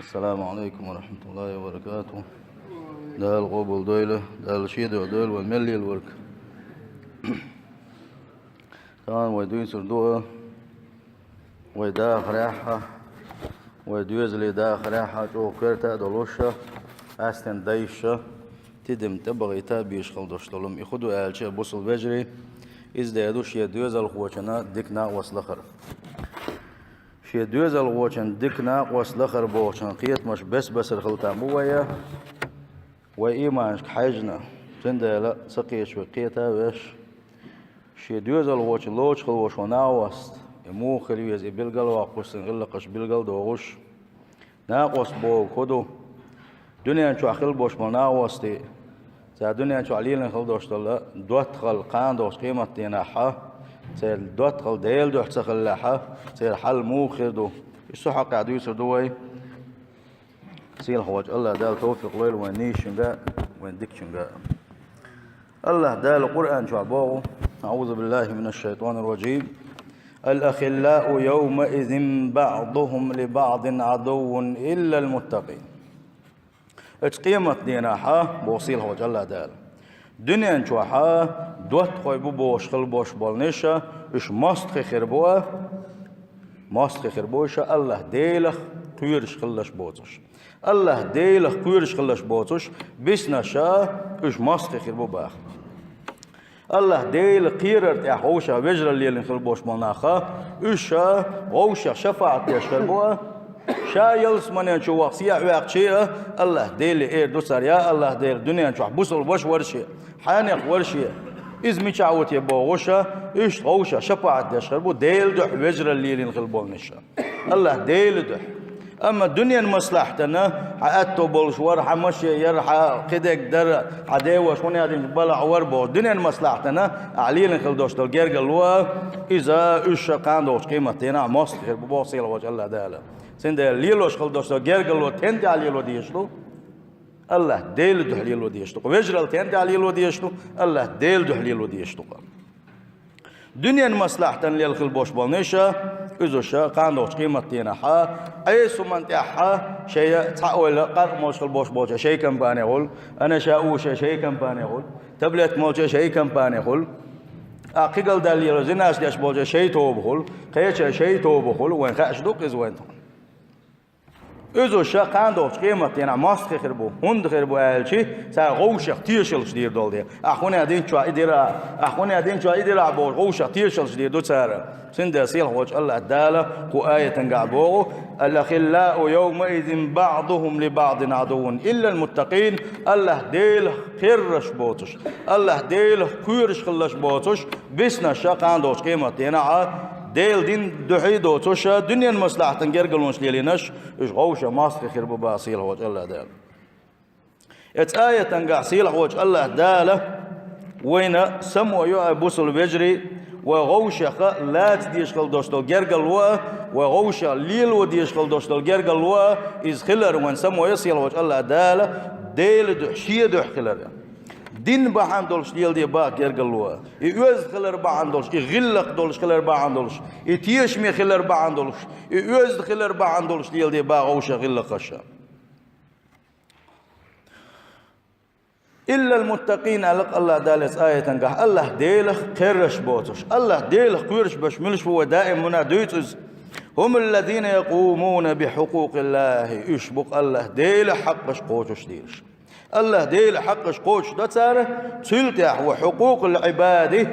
السلام عليكم ورحمة الله وبركاته. ده القبل دويلة ده الشيد ودول والملي الورك طبعا ويدوي سردوها ويدا خريحة ويدويز لي دا خريحة جو كرتا دولوشة أستن دايشة تدم تبغي تابيش خلدوش طلم يخدو آلشة بوصل بجري إز دايدوش يدويز الخوشنا ديكنا وصلخر شي دوز الغوشن دكنا وصلخر بوشن قيت مش بس الخلطة مويا وإيمانش حاجنا تنده لا سقيش وقيتا وش شي دوز الغوشن لوش خلوش وناوست يمو خليوز إبلغل وقوسن غلقش بلغل دوغش ناقوس بو كدو دنيا شو أخل بوش مناوستي تا دنيا شو عليلن خلدوش طلا دوت خلقان دوش قيمة تناحا سيل دوت خل ديل دوح تخلحها سيل حل مو خدو الصحة قاعدوا يسردوي سيل خواج الله دال توفيق ليل وين نيشنجا وين ديكشنجا الله دال القرآن شو عبوه أعوذ بالله من الشيطان الرجيم الأخلاء يومئذ بعضهم لبعض عدو إلا المتقين اتقيمت ديناحا بوصيل خواج الله دال دنيا نشوحا دوت خوي بوش خل بوش بالنشا إش ماست خربوه ماست خربوشا الله ديلخ كيرش خلش بوتش الله ديلخ كيرش خلش بوتش بسنا شا إش ماست خربو باخ الله ديل قيرت يا حوشا وجر اللي خل بوش بالناخا إش غوشا شفاعت يشربوه شا يلس من ينشو وقسيا وقشيا الله ديل إير دوسر يا الله ديل دنيا نشوح بوصل وش ورشي حانق ورشي إز ميشاوت يبوغوشا إيش غوشا شفاعت يشربو ديل دح وجر اللي ينخلبون نشا الله ديل دح أما الدنيا مصلحتنا حقتو بولشور حمشي يرحى قدك در عداوة شوني هذه بلع وربو الدنيا مصلحتنا عليل نخلدوش تلقير قلوا إذا إيش قاندوش قيمتنا مصل خير بوصيل وجه الله دالا سند ليلوش خلدوش تلقير قلوا تنتي عليلو ديشلو الله ديل دح ليلو ديشلو وجرل تنتي عليلو ديشلو الله ديل دح ليلو ديشلو دنيا مصلحة للخل بوش بالنشا إذا قاندوش قيمتنا حا أي سمن تحا شيء تعول قر موش خل بوش بوش شيء كم باني قول أنا شاوش شيء كم باني قول تبلت موش شيء كم باني قول أقيل دليل زناش ديش بوش شيء توب قول قيش شيء توب قول وين خاش دوق إز وين إذا قاندوش قيمتنا ماست خربو هند خربو ألشي سأغوش تيشلش دير دول دير أخونا دين شو إدرا أخونا دين شو إدرا بول غوش تيشلش دير دو سارة سند سيل خوش الله الدالة قو آية تنقعبو الأخلاء يومئذ بعضهم لبعض عدو إلا المتقين الله ديل خيرش بوتش الله ديل كيرش خلش بوتش بسنا قاندوش قيمتنا ديل دين دحيدو توشا دنيا مصلحة تنقرقلونش ليلينش إيش غوشة ماسك خير ببا سيل وجه الله دال ات آية تنقع سيل وجه الله دال وين سمو يو بوصل بيجري وغوشة لا تديش خل دوشتل قرقلوا وغوشة ليل وديش خل دوشتل قرقلوا إز خلر وين سمو يسيل وجه الله دال ديل دحشية دح خلر دين بعندولش ديال دي باك يرقلوا يوز خلر بعندولش يغلق دولش خلر بعندولش يتيش مي خلر بعندولش يوز خلر بعندولش ديال دي باك وش غلقش إلا المتقين علق الله دالس آية تنقح الله ديلخ كرش بوتش الله ديلخ كيرش باش ملش هو دائم منا دويتز هم الذين يقومون بحقوق الله يشبق الله ديلخ حقش قوتش ديلش الله ديل حقش قوش ده سارة تلتح وحقوق العبادة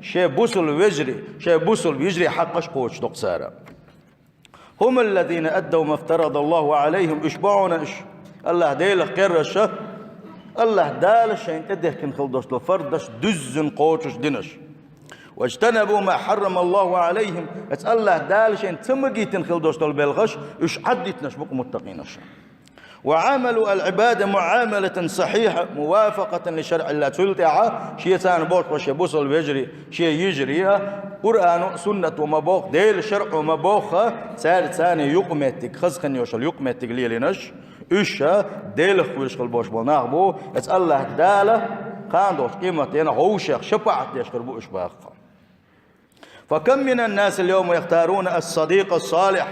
شيء بوصل ويجري شيء بوصل ويجري حقش قوش ده سارة هم الذين أدوا ما افترض الله عليهم إشبعون الله ديل قرش الله دالش إن تده كن خلدش لفردش دزن قوش دنش واجتنبوا ما حرم الله عليهم الله دالش إن تمجيتن خلدش للبلغش إش عدت نشبك متقينش وعاملوا العبادة معاملة صحيحة موافقة لشرع الله تلتعى شيء ثاني بوش وشي بوصل بيجري شيء يجريها قرآن سنة ومبوخ ديل شرع ومبوخ ثاني يقمتك خزخن يوشل يقمتك ليلينش إيشا ديل خويش البوش بناغبو الله دالة قاندوش قيمتين غوشيخ شفاعت يشكربو إشباخ فكم من الناس اليوم يختارون الصديق الصالح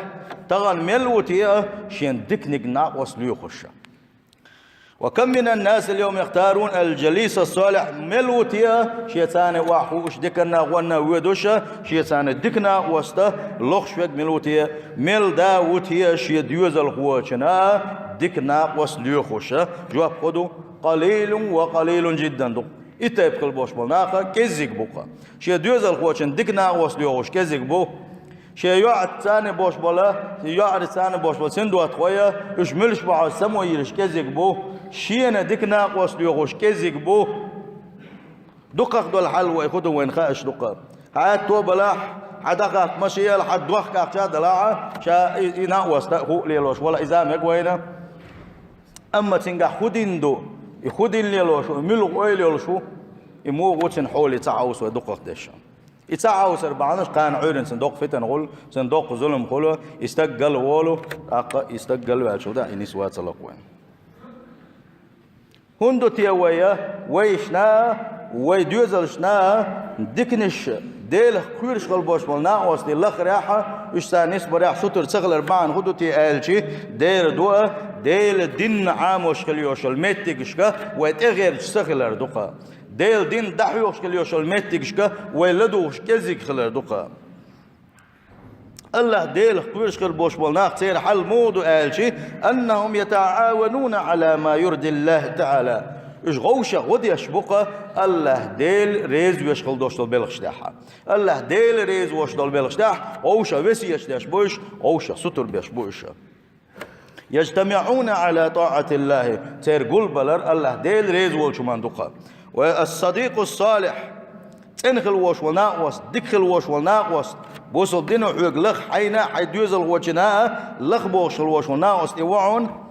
تغن ملوتي شين دكنك ناقص ليخش. وكم من الناس اليوم يختارون الجليس الصالح ملوتيا شيطان واحوش دكنا غنا ودوشا شيطان دكنا وسط لخشوك ملوتيا مل دا وتيا شي ديوز الخوچنا دكنا وسليوخش جواب خدو قليل وقليل جدا دو اتايب كل بوش بلناقا كزيك بوكا شي ديوز الخوچن دكنا وسليوخش كزيك بو شي يعد ثاني بوش بلا يعد ثاني بوش بلا سندو اتخويا اش ملش بعض سمو يرش كزيك بو شينا دكنا وسليوخش كزيك بو دقق دول حلوة يخدو وين خاش دقق هات تو بلاح حدقق مشي لحد وقت كاكشا دلاعة شا يناقوس تأخو ليلوش ولا إزامك وينا أما تنقح خدين دو يخدين ليلوش وملغ ويلوشو يمو غوتن حولي تعاوس ودقق ديشا يتعاوس 14 كان عورن صندوق فتن غل صندوق ظلم غلو يستقل وولو يستقل والشو دا إنسوات سلقوين هندو تيويا ويشنا ويدوزلشنا دكنش ديل كورش قلبوش مالنا واسدي لخ ريحة وشتانيس بريح سطر تغل 4 هدو تي آلشي دير دوا ديل دين عاموش كليوش الميتيكشكا ويتغير تسخلر دوقا ديل دين دحيوش كليوش الميتيكشكا ويلدوش كزيك خلر دوقا الله ديل كورش قلبوش مالنا تير حل مودو آلشي أنهم يتعاونون على ما يرضي الله تعالى إيش غوشة غدي يشبقة الله ديل ريز ويشغل دوشتل بلغشتاحة الله ديل ريز ويشغل بلغشتاح غوشة وسي يشتاش بوش غوشة سطر بيش بوش يجتمعون على طاعة الله تير قل بلر الله ديل ريز والشمان دقة والصديق الصالح تنخل وش وناقوس دكخل وش وناقوس بوصل دينو حوق لخ حينا حيدوز الوشناء لخ بوش الوش وناقوس إيوعون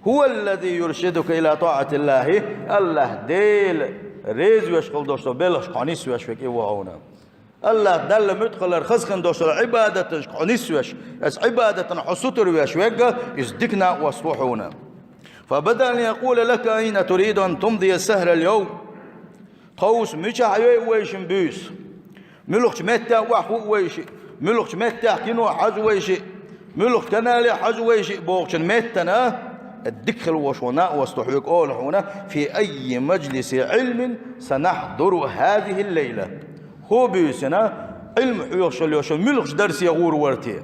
هو الذي يرشدك إلى طاعة الله الله ديل ريز ويشغل دوشتو بلغش قانيس ويشفك إيوهونا الله دل مدخل الخزخن دوشتو عبادة قانيس ويش اس عبادة حسوتر ويشفك ازدكنا واصفحونا فبدأ أن يقول لك أين تريد أن تمضي السهر اليوم قوس ميشا ويشن بيس ملوخش متى وحو ويشي ملوخش متى كنو حج ويشي ملوخ كنالي حج ويشي بوغشن متنا الدخل وشونا واستحيك أولحونا في أي مجلس علم سنحضر هذه الليلة هو بيسنا علم حيوشل يوشل ملغش درس يغور ورتي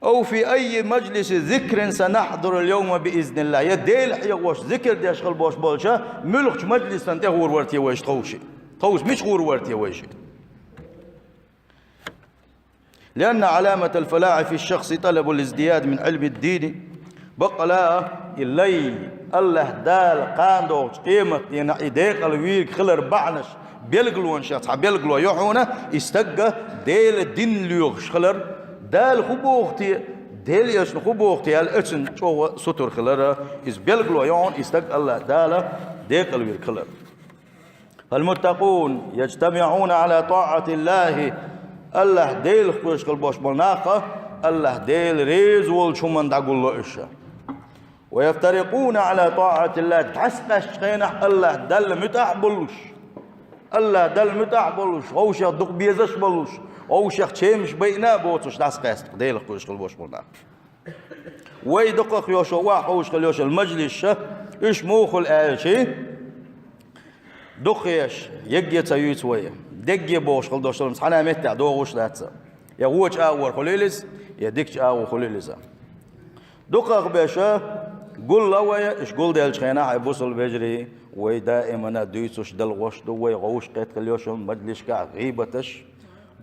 أو في أي مجلس ذكر سنحضر اليوم بإذن الله يديل حيوش ذكر دي أشغل بوش بولشا ملغش مجلس أنت غور ورتي ويش خوشي خوش مش غور ورتي ويش لأن علامة الفلاح في الشخص طلب الازدياد من علم الدين بقى لا اللي الله دال قاندو قيمة يديق الويك خلر بعنش بيلقلون شخص بيلقلو يحونا استقى ديل الدين ليوغش خلر دال خبوختي ديل يشن خبوختي الاتن شو سطر خلر إز بيلقلو يحون استقى الله دال ديق الويك خلر المتقون يجتمعون على طاعة الله الله ديل خوش قلبوش بلناقة الله ديل ريز والشمن داقول إشا ويفترقون على طاعة الله تحسقش خينح الله دل متاح بلوش الله دل متاح بلوش غوش يدق بيزش بلوش غوش يخشيمش بينا بوتش تحسقش ديل خوش قلبوش بلناقة ويدقق يوشو واحوش قليوش المجلس إش موخل آلشي دقيش يجي تيوت ويه دقي بوش خل دوشلم صحنا متع دوغوش لاتسا يا غوش أول خليلس يا دكش أول خليلس دقق باشا قول لويا إيش قول ديل شخينا حيبوصل بجري ودائما دويتوش دل غوش دوي غوش قيت كليوشم مجلس كع غيبتش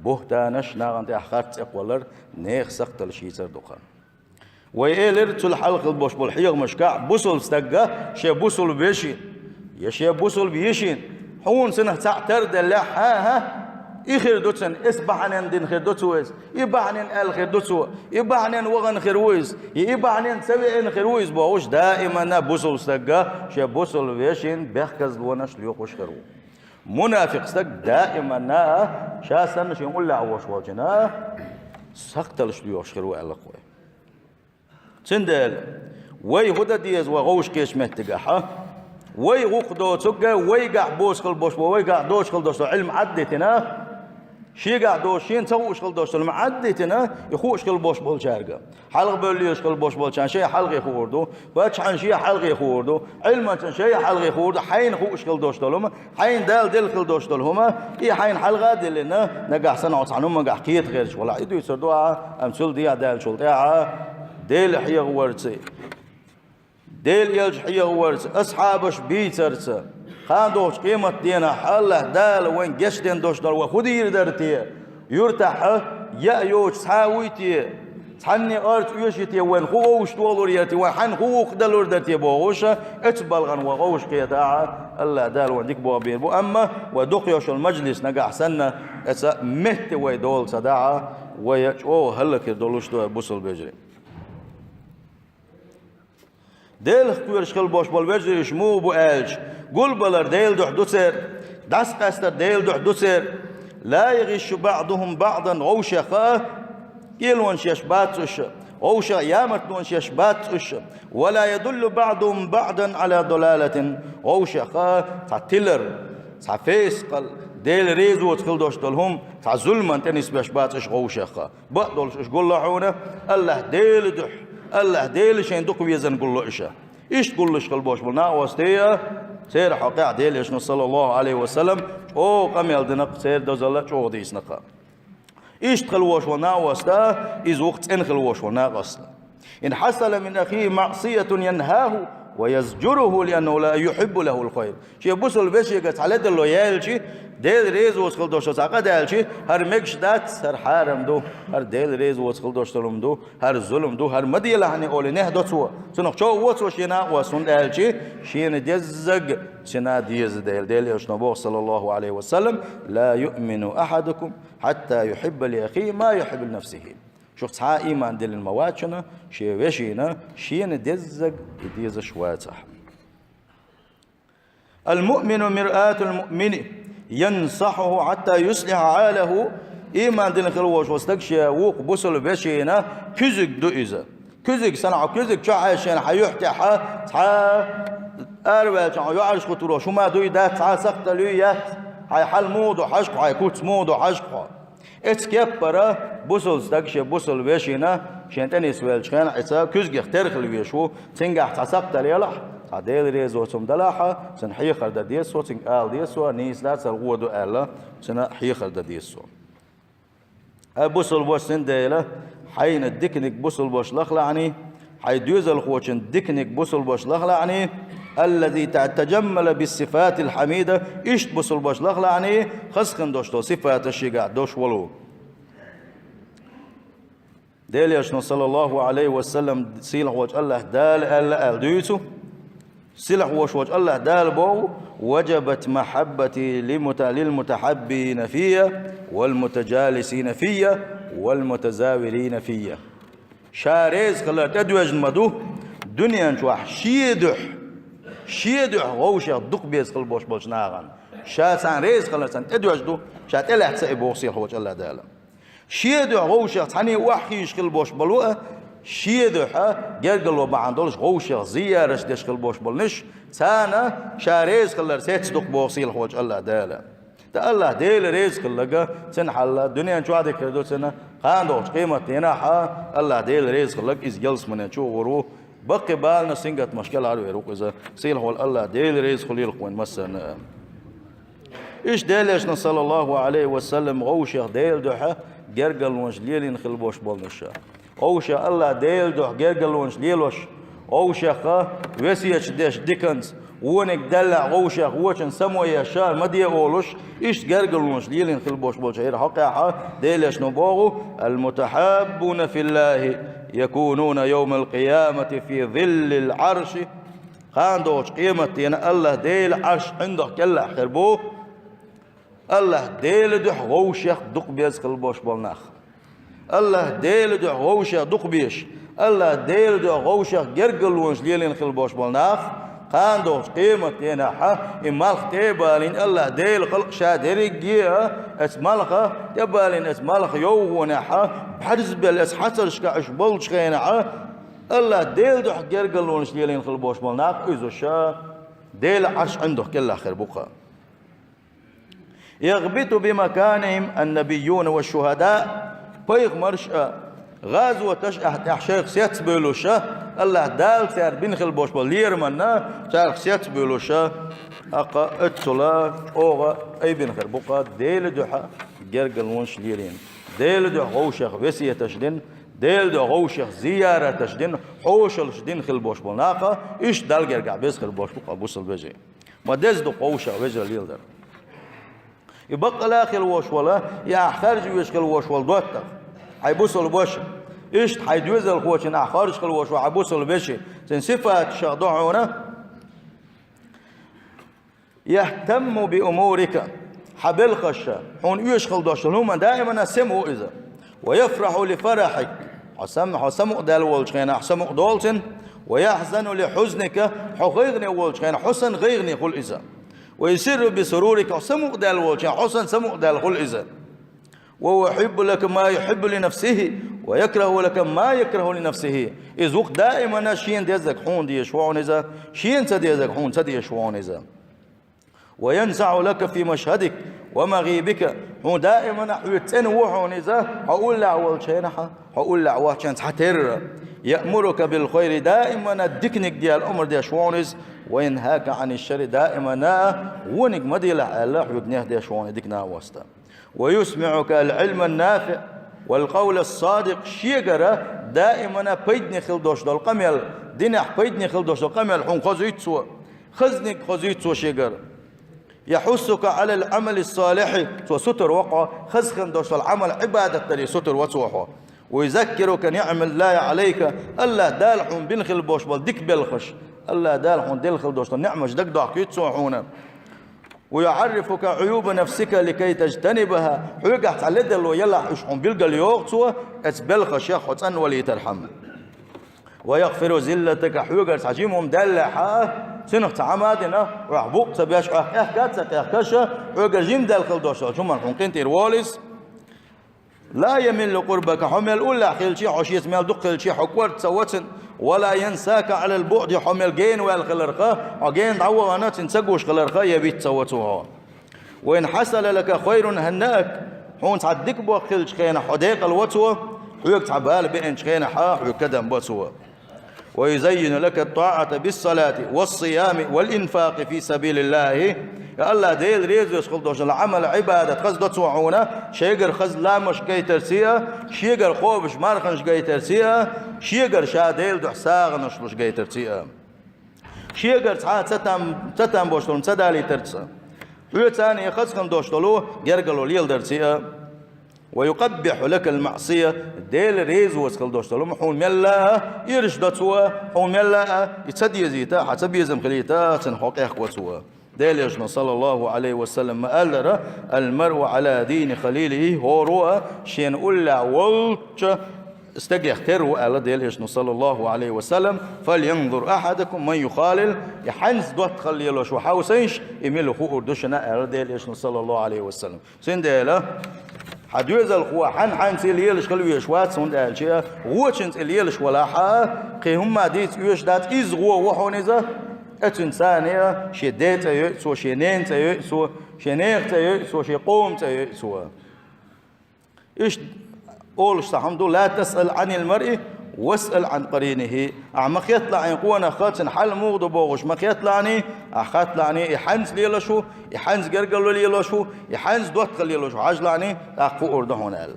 بهتانش ناغنت أحخرت إقوالر نيخ سقط الشيتر دقان ويلر تل حلق البوش بالحيغ مشكع بوصل استقى شي بوصل بيشين يا شي بوصل بيشين حون سنة تعتر دلع ها إخير دوتسن إسبحنن دين خير دوتسويز يبحنن ال خير دوتسو يبحنن وغن خير ويز يبحنن سبعين خير ويز بوش دائما بوصل استقى شي بوصل بيشين بيحكز ونش ليوقش خيرو منافق استق دائما شاسن شي يقول له عوش واجنا سقتلش ليوقش خيرو على قوي سندل وي هدا ديز وغوش كيش مهتقاحه وي غوق دو تسقى وي قاع بوش خل بوش وي قاع دوش خل دوش علم عدتنا شي قاعدو شين تسوي شغل دوش لما عديتنا يخو شغل بوش بول شارقة حلق بولي شغل بوش بول شان شيء حلق يخوردو باتش عن شيء حلق يخوردو علما شيء حلق يخوردو حين خو شغل دوش لهم حين دل خل دوش لهم هي حين حلقة دلنا نجح سنة وصعنهم نجح كيت غير شغل عيدو يسردوها أمثل دي دال شغل ديل حيا ورثي ديل يلج حيا ورثي أصحابش بيترث خاندوش قيمة دينا حله دال وين جشتين دوش دال وخدي يردرتي يرتاح يا يوش ساويتي تحني أرت يوشتي وين خوش طولور يرتي وحن خوخ دلور درتي بوغوش اتبلغن وغوش قيتاع الله دال ونديك بوابين بو أما ودق يوش المجلس نقع سنة اتسا مهت ويدول صداعة ويجو هلك يدولوش دو بوصل بجري ديل اختوير شخل بوش بالبجري شمو بو ألج قل بلر ديل دوح دوسر داس قستر ديل دوح دوسر لا يغش بعضهم بعضا غوشخا يلون شيشباتش غوشا يامتون شيشباتش ولا يدل بعضهم بعضا على ضلالة غوشخا تعتلر تعفيسقل ديل ريزو تخل دوش دلهم تع ظلما تنس بيشباتش غوشخا بقدولش اش قول لحونا الله ديل دوح الله ديل شين دوك بيزن قول له إشا إيش تقول لش قلبوش بلنا وستيا سير حقيقة ديل إشنا صلى الله عليه وسلم أو قم يلدنق سير دوزلا شو ديس نقا إيش تخلوش ونا وستا إذ وقت إن خلوش ونا قصدا إن حصل من أخيه معصية ينهاه ويزجره لأنه لا يحب له الخير شيء بوصل بس يقص على دلو يالشي ديل ريز وصل دوش ساقا دالشي هر مكش دات هر حارم دو هر ديل ريز وصل دوش تلوم دو هر ظلم دو هر مدي لحني أولي نه دو سوا سنخ شو وصل شينا وصل دالشي شين ديزق شنا ديز ديل يشنبوه صلى الله عليه وسلم لا يؤمن أحدكم حتى يحب لأخيه ما يحب لنفسه شو تصحى إيمان دل المواد شنا شي وشينا شين ديزق ديز شواتح المؤمن مرآة المؤمن ينصحه حتى يصلح عاله إيمان دل خلوش واستكشى وق بوصل بشينا كزك دو إذا كزك سنع كزك شعشان حيحتى أربع يعرش خطوره شو ما دوي ده تعال سقط ليات هاي حل مود وحشق هاي كوت مود وحشق اتكبر بوصل استكشى بوصل بشينا شان تاني سوال شان عسا كزك اختار خلويشو تنجح تسقط ليلح عديل ريز وسم دلاحة سن حيخر دديسو تن آل ديسو نيس لا سرغو دو آلا سن حيخر دديسو بوصل بوش سن ديلا حين الدكنك بوصل بوش لخلعني حي دوز الخوشن دكنك بوصل بوش لخلعني الذي تتجمل بالصفات الحميدة إيش بوصل بوش لخلعني خسخن دوشتو صفات الشيقع دوش ولو ديل يشنو صلى الله عليه وسلم سيلح وجه الله دال ألا دويتو سلح وشوج الله دال بو وجبت محبتي للمتحبين فيا والمتجالسين فيا والمتزاورين فيا شاريز خلا تدوج مدو دنيا نشوح شيدح غوشة دق بيز خل بوش بوش ناغن شاسان ريز خلا سان تدوج دو شات إلا تسأي بوصيل وجه الله دال شيدح غوشة تاني وحيش خل بوش بلوه شيدها جرجلوا بعندولش غوشة زيارش دشخل بوش بلنش سانا شاريز خلر سيتصدق بوصيل حوج الله دالا تا الله ديل ريز خلقا سن حلا دنيا شو عادي كردو سنة خاندوش قيمة تيناحا الله ديل ريز خلق إز جلس من شو غرو بقي بالنا سنجت مشكلة عدو يروق إذا سيل حول الله ديل ريز خليل قوين مسنا إيش ديلش صلى الله عليه وسلم غوشة ديل دوحة جرجل وجليلين خل بوش بلنشا أوشا الله ديل دوح جرجلونش ليلوش أوشا خا وسيش ديش ديكنز ونك دلع أوشا وشن سمو يشار مدي أولوش إيش جرجلونش ليلين خل بوش بوش هير حقيقة ديلش نبوغو المتحابون في الله يكونون يوم القيامة في ظل العرش خاندوش قيمة ينا الله ديل عرش عنده كلا خربوه الله ديل دوح غوشا دق بيز خل بوش بولناخ الله ديل دو غوشة دق بيش الله ديل دو غوشة جرجل ونش ليلين خل بوش بالناخ خاندوش قيمة ينحا إمالخ تيبالين الله ديل خلق شادري جيها اسمالخ تيبالين اسمالخ يو نحا بحرز بالأس حسر شكا اشبال شكينحا الله ديل دو جرجل ونش ليلين خل بوش بالناخ إذو شا ديل عرش عنده كلا خير بقى يغبط بمكانهم النبيون والشهداء بيغ مرشأ غازوة تشأح شيخ سيت بيلوشة الله دال سير بنخل بوش بلير منا شيخ سيت بيلوشة أقا اتسلا أوغا أي بنخل بقى ديل دوحة جرقل ونش ليرين ديل دو غوشخ وسية تشدين ديل دو غوشخ زيارة تشدين حوشل شدين خل بوش بلناقا إيش دال جرقع بيس خل بوش بقى بوصل بجي ما ديز دو قوشة وجه ليل در يبقى لاخي الوش ولا يا خارج ويشكل وش والدوتة حيبوصل بوش إيش حيدوز الخوش إن خارج خل وش وحبوصل بشي سن صفات شغضعونا يهتم بأمورك حبل خشة حون يشغل دوشلهم دائما سمو إذا ويفرح لفرحك حسمق دال والشين حسمق دولتن ويحزن لحزنك حغيغني والشين حسن غيغني قل إذا ويسر بسرورك حسمق دال والشين حسن سمق دال قل إذا وهو يحب لك ما يحب لنفسه ويكره لك ما يكره لنفسه إذ وقت دائما شين ديزك حون دي شوان إذا شين تديزك حون تدي شوان إذا وينزع لك في مشهدك ومغيبك هو دائما يتنوحون إذا هقول لعوال شينحة هقول لعوال شينح حتر يأمرك بالخير دائما الدكنك دي الأمر دي شوانز وينهاك عن الشر دائما ونك مدي لعلاح يبنيه دي شوان ديكنا واسطة ويسمعك العلم النافع والقول الصادق شيقرة دائما بيدني خلدوش دول قميل دينح بيدني خلدوش دول قميل حون خزيت سوا خزنك خزيت سوا شيقرة يحثك على العمل الصالح وستر وقع خزخن دوش العمل عبادة لي ستر وصوحه ويذكرك نعم الله عليك الله دالحون بنخل بوش بل ديك بلخش الله دالحون دلخل دوش نعمش دك دعك يتسوحون ويعرفك عيوب نفسك لكي تجتنبها حيقع تعلد اللو يلا حشحون بلغ اليوغتوا اتبلخش يخوتن ولي ترحم ويغفر زلتك حيقع تعجيمهم دلحا سنخ تعمادنا راح بوق تبيش احكاتك احكاشا حيقع جيم دلخل دوشا جمع حنقين تيرواليس لا يمل قربك حمل أولا خيل شي حشيت مال دق شي حكورت سوتن ولا ينساك على البعد حمل جين والخلرقة وجين دعوة أنا تنسقوش خلرقة يبيت سوتوها وإن حصل لك خير هناك هون تعدك بوخيل شخينا حديق الوتوه حيك تعبال بين شخينا حا حيك كدم بوتوه ويزين لك الطاعة بالصلاة والصيام والإنفاق في سبيل الله يا الله ديل ريزو يشغل دوش العمل عبادة خز دوتسوعونا شيقر خز لامش جاي ترسيا شيقر خوبش مارخنش جاي ترسيا شيقر شاديل دو حساغ نشلوش جاي ترسيا شيقر ساعات ستام بوشتون سدالي ترسا ويتاني خزخن دوشتلو جرقلو ليل درسيا ويقبح لك المعصية ديل ريزو يشغل دوشتلو محون ملا يرش دوتسوا حون ملا يتسدي زيتا حسب يزم خليتا تنحوق اخوتوا ديليشنا صلى الله عليه وسلم ما قال المرء على دين خليله هو رؤى شين أولع والش استجي اختروا قال ديليشنا صلى الله عليه وسلم فلينظر أحدكم من يخالل يحنز دوت خليله شو حاوسينش يميل خو أردشنا قال ديليشنا صلى الله عليه وسلم سين ديلا حدوز الخوا حن سيليلش خلوي شوات سون قال شيء غوتشن سيليلش ولا حا قي هم ديت يوش دات إز غو وحونيزه اتنسانيا شديت يسو شنين يسو شنيخ يسو شقوم يسو ايش قولش الحمد لا تسأل عن المرء واسأل عن قرينه اعمق يطلع يقونا خاتن حل مغضب بوغش ما يطلعني اخاتلعني يحنز ليلشو يحنز قرقلو ليلشو يحنز دوت ليلشو عجلعني اخفو ارده هنا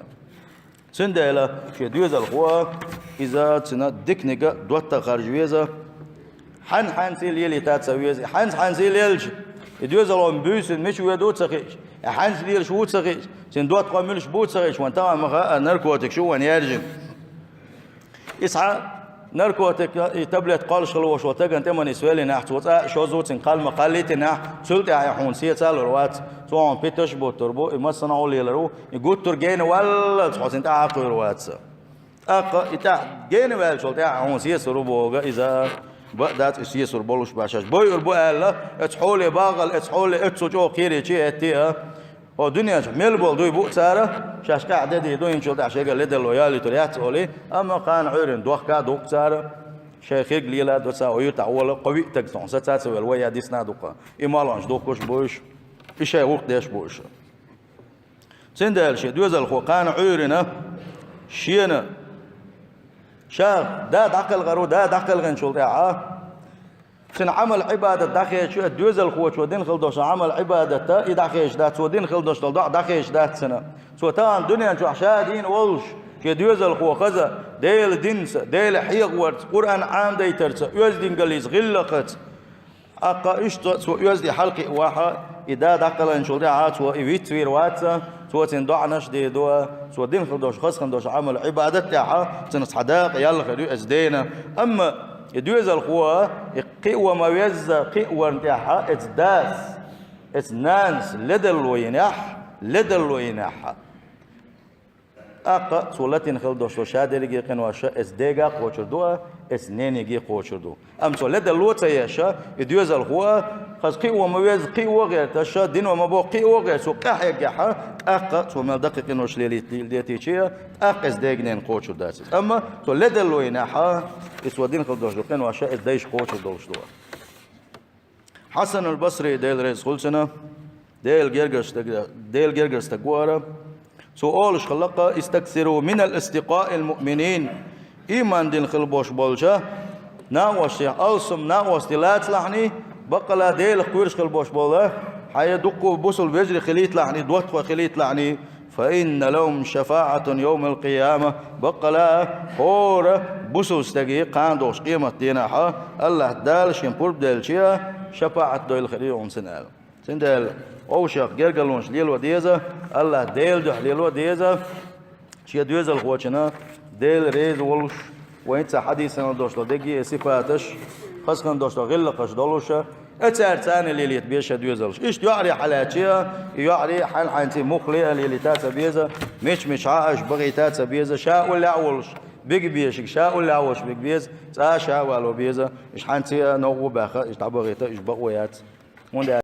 سندلا شديوز الخوا اذا تنا دكنيغا دوت خارجويزا حن سيليل تاتسويز حن سيليلش يدوز لهم بيسن مش ويدو تسخيش حن سيليل شو تسخيش سن دوت قاملش بو تسخيش وانت ما نركوتك شو وان يرجم اسعى نركوتك تبلت قالش خلوش وتك انت من سؤال نحت وتا شو زوتن قال مقاليت نح سلت يا حون سيتال روات سو بيتش بوتربو ما صنعوا لي لرو يقول ترجين ولا تحس انت عاقل روات اق اتا جين ولا شو تاع حون سيسرو بوغا اذا بدات يسير بولش باشاش بوي ربو الله اتحولي باغل اتحولي اتسجو خيري شي اتيا او دنيا ميل بول دوي بو ساره شاش قاعده دي دوين شو تاع شيغا ليد لويالي تريات اولي اما كان عيرن دوخ كا دوق ساره شيخ ليلا دو ساوي تعول قوي تك 7 ساعات والويا دي سنا دوقا ايمالانج دوقش بوش في شي وقت داش بوش سندال شي دوز الخوقان عيرنا شينا شاغ دا دقل غرو دا دقل غنشول تاعها سن عمل عبادة داخل شو دوز الخو شو دين خلدوش عمل عبادة تا يداخل دات شو دين خلدوش تلضع داخل دات سنة شو تان دنيا شو عشادين ولش كي دوز الخو خذا ديل دينس ديل حيق ورد قرآن عام دي ترس يوزدين قليز غلقت أقا إشت سو يوزدي حلقي واحد إذا دقل إنشول تاعها سو يفيت في رواتسا سو تندع نش دي دوا سو دين خلدوش خص خلدوش عمل عبادة تاعها سنس حداق يلا خدو أزدينا أما يدوز الخوا قوة ما يزا قوة نتاعها اتس داس اتس نانس لدل ويناح أقا سولتين خلدوش وشادر يجي قنواشا اتس ديغا قوشردوا اتس نين يجي قوشردو أم سولد اللوتا ياشا يدوز الخوا خاص قوة ما يز قوة غير تشا دين وما بو قوة غير سو قاح يقاحا أقا سو مال دقيق قنوش ليتيشيا أقا ازديغنين قوشرداسس أما سولد اللويناحا اسودين خلدوش دوقين واشا ازديش قوشردوش دوا حسن البصري ديل ريز خلصنا ديل جرجرس تقوارا سؤالش خلقا استكثروا من الاستقاء المؤمنين إيمان دين خلبوش بولشا ناوش ألسم ناوش دلات لحني بقلا ديل قويرش خلبوش بولا حيا دقوا بوصل بيجري خليت لحني دوتوا خليت لحني فإن لهم شفاعة يوم القيامة بقلا هور بوصل استقي قاندوش قيمة ديناحا الله دال شنبور بدل شيا شفاعة دويل خليهم سندال أوشق جرجلونش ليل وديزا الله ديل جح ليل وديزا شيا دويزا الخواتنا ديل ريز ولش وإنت حديثنا دوشلا دقي صفاتش خسخن دوشلا غلقش دولوشا اتسارتان اللي يتبيش دويزلش إيش يعري حالاتيا يعري حال حانتي مخلية اللي تاتا بيزا مش عاش بغي تاتا بيزا شاء ولا عولش بيج بيشك شاء ولا عوش بيج بيز شاء ولا بيزا إيش حانتي نوغو باخا إيش تعبغيتا إيش بغويات